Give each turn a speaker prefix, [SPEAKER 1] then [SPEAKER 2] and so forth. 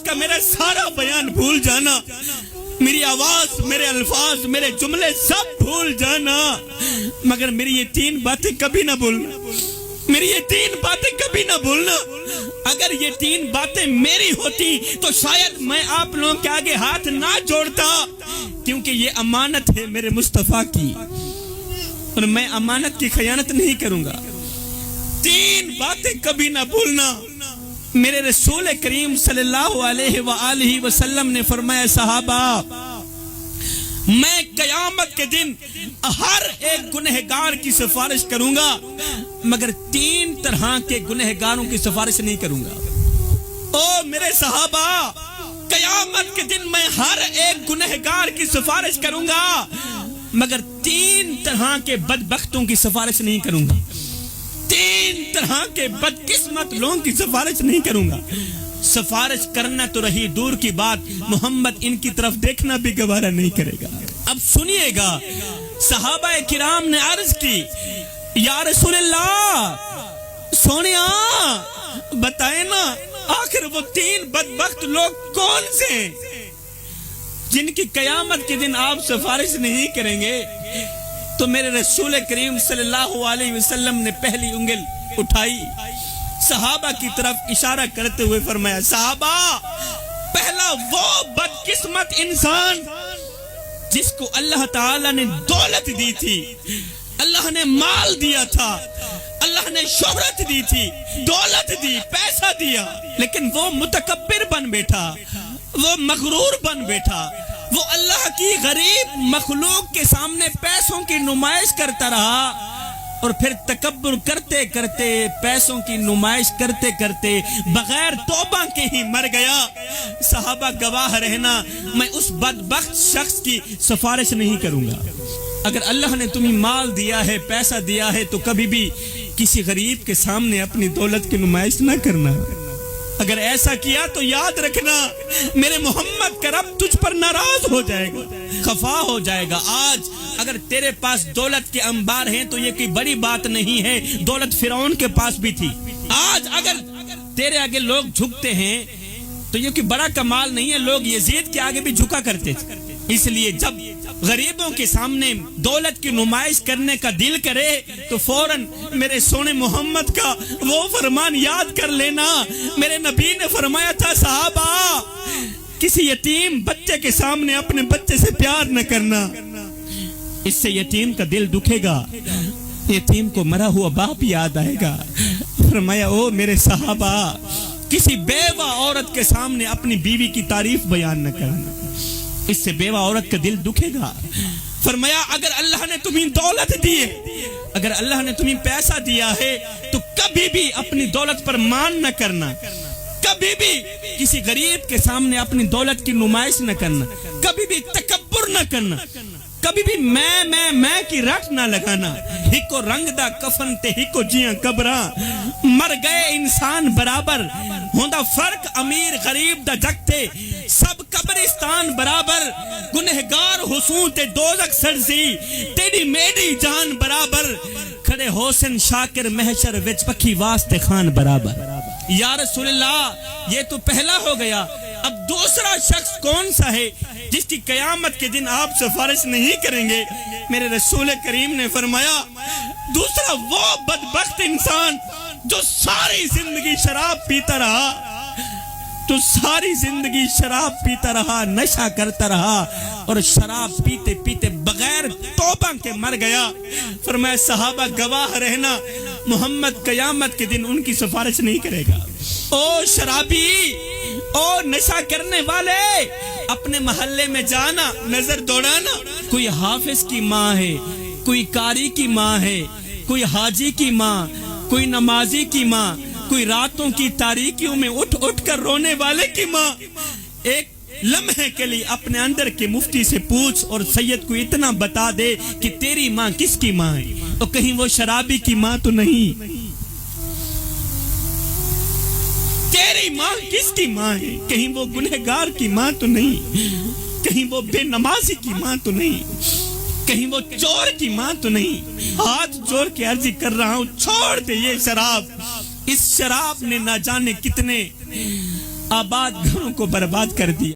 [SPEAKER 1] کا میرا سارا بیان بھول جانا, میری آواز, میرے الفاظ, میرے جملے سب بھول جانا, مگر میری یہ 3 باتیں کبھی نہ بھولنا, میری یہ 3 باتیں کبھی نہ بھولنا. اگر یہ 3 باتیں میری ہوتی تو شاید میں آپ لوگوں کے آگے ہاتھ نہ جوڑتا, کیونکہ یہ امانت ہے میرے مصطفیٰ کی اور میں امانت کی خیانت نہیں کروں گا. 3 باتیں کبھی نہ بھولنا. میرے رسول کریم صلی اللہ علیہ وآلہ وسلم نے فرمایا, صحابہ میں قیامت کے دن ہر ایک گنہگار کی سفارش کروں گا, مگر 3 طرح کے گنہگاروں کی سفارش نہیں کروں گا. او میرے صحابہ, قیامت کے دن میں ہر ایک گنہگار کی سفارش کروں گا, مگر 3 طرح کے بدبختوں کی سفارش نہیں کروں گا, 3 طرح کے بدقسمت لوگوں کی سفارش نہیں کروں گا. سفارش کرنا تو رہی دور کی بات, محمد ان کی طرف دیکھنا بھی گوارا نہیں کرے گا. اب سنیے گا, صحابہ کرام نے عرض کی, یا رسول اللہ سونیا بتائیں نا, آخر وہ 3 بدبخت لوگ کون سے ہیں جن کی قیامت کے دن آپ سفارش نہیں کریں گے؟ تو میرے رسول کریم صلی اللہ علیہ وسلم نے پہلی انگل اٹھائی, صحابہ کی طرف اشارہ کرتے ہوئے فرمایا, صحابہ پہلا وہ بدقسمت انسان جس کو اللہ تعالیٰ نے دولت دی تھی, اللہ نے مال دیا تھا, اللہ نے شہرت دی تھی, دولت دی, پیسہ دیا, لیکن وہ متکبر بن بیٹھا, وہ مغرور بن بیٹھا, وہ اللہ کی غریب مخلوق کے سامنے پیسوں کی نمائش کرتا رہا, اور پھر تکبر کرتے کرتے, پیسوں کی نمائش کرتے کرتے بغیر توبہ کے ہی مر گیا. صحابہ گواہ رہنا, میں اس بدبخت شخص کی سفارش نہیں کروں گا. اگر اللہ نے تمہیں مال دیا ہے, پیسہ دیا ہے, تو کبھی بھی کسی غریب کے سامنے اپنی دولت کی نمائش نہ کرنا. اگر ایسا کیا تو یاد رکھنا میرے محمد کا رب تجھ پر ناراض ہو جائے گا, خفا ہو جائے گا. آج اگر تیرے پاس دولت کے انبار ہیں تو یہ کوئی بڑی بات نہیں ہے, دولت فرعون کے پاس بھی تھی. آج اگر تیرے آگے لوگ جھکتے ہیں تو یہ کوئی بڑا کمال نہیں ہے, لوگ یزید کے آگے بھی جھکا کرتے تھے. اس لیے جب غریبوں کے سامنے دولت کی نمائش کرنے کا دل کرے تو فوراً میرے سونے محمد کا وہ فرمان یاد کر لینا. میرے نبی نے فرمایا تھا, صحابہ کسی یتیم بچے کے سامنے اپنے بچے سے پیار نہ کرنا, اس سے یتیم کا دل دکھے گا, یتیم کو مرا ہوا باپ یاد آئے گا. فرمایا, او میرے صحابہ کسی بیوہ عورت کے سامنے اپنی بیوی کی تعریف بیان نہ کرنا, اس سے بیوہ عورت کا دل دکھے گا. فرمایا, اگر اللہ نے تمہیں دولت دی ہے, اگر اللہ نے تمہیں پیسہ دیا ہے, تو کبھی بھی اپنی دولت پر مان نہ کرنا, کبھی بھی کسی غریب کے سامنے اپنی دولت کی نمائش نہ کرنا, کبھی بھی تکبر نہ کرنا, کبھی بھی میں کی رٹ نہ لگانا. ہکو رنگ دا کفن تے ہکو جیاں قبراں, مر گئے انسان برابر, ہوندا فرق امیر غریب دا جگ تے, سب قبرستان برابر, گنہگار حسون تے دوزخ سرزی, تیری میری جان برابر, کھڑے حسن شاکر محشر وچ پکھی واسطے خان برابر. یا رسول اللہ یہ تو پہلا ہو گیا, اب دوسرا شخص کون سا ہے جس کی قیامت کے دن آپ سفارش نہیں کریں گے؟ میرے رسول کریم نے فرمایا, دوسرا وہ بدبخت انسان جو ساری زندگی شراب پیتا رہا, تو ساری زندگی شراب پیتا رہا, نشہ کرتا رہا, اور شراب پیتے پیتے بغیر توبہ کے مر گیا. فرمایا, صحابہ گواہ رہنا محمد قیامت کے دن ان کی سفارش نہیں کرے گا. او شرابی, او نشہ کرنے والے, اپنے محلے میں جانا, نظر دوڑانا, کوئی حافظ کی ماں ہے, کوئی قاری کی ماں ہے, کوئی حاجی کی ماں, کوئی نمازی کی ماں, کوئی راتوں کی تاریکیوں میں اٹھ اٹھ کر رونے والے کی ماں. ایک لمحے کے لیے اپنے اندر کے مفتی سے پوچھ اور سید کو اتنا بتا دے کہ تیری ماں کس کی ماں ہے, تو کہیں وہ شرابی کی ماں تو نہیں, تیری ماں کس کی ماں ہے, کہیں وہ گنہگار کی ماں تو نہیں, کہیں وہ بے نمازی کی ماں تو نہیں, کہیں وہ چور کی ماں تو نہیں. ہاتھ جوڑ کے عرضی کر رہا ہوں, چھوڑ دے یہ شراب. اس شراب نے نہ جانے کتنے آباد گھروں کو برباد کر دیا۔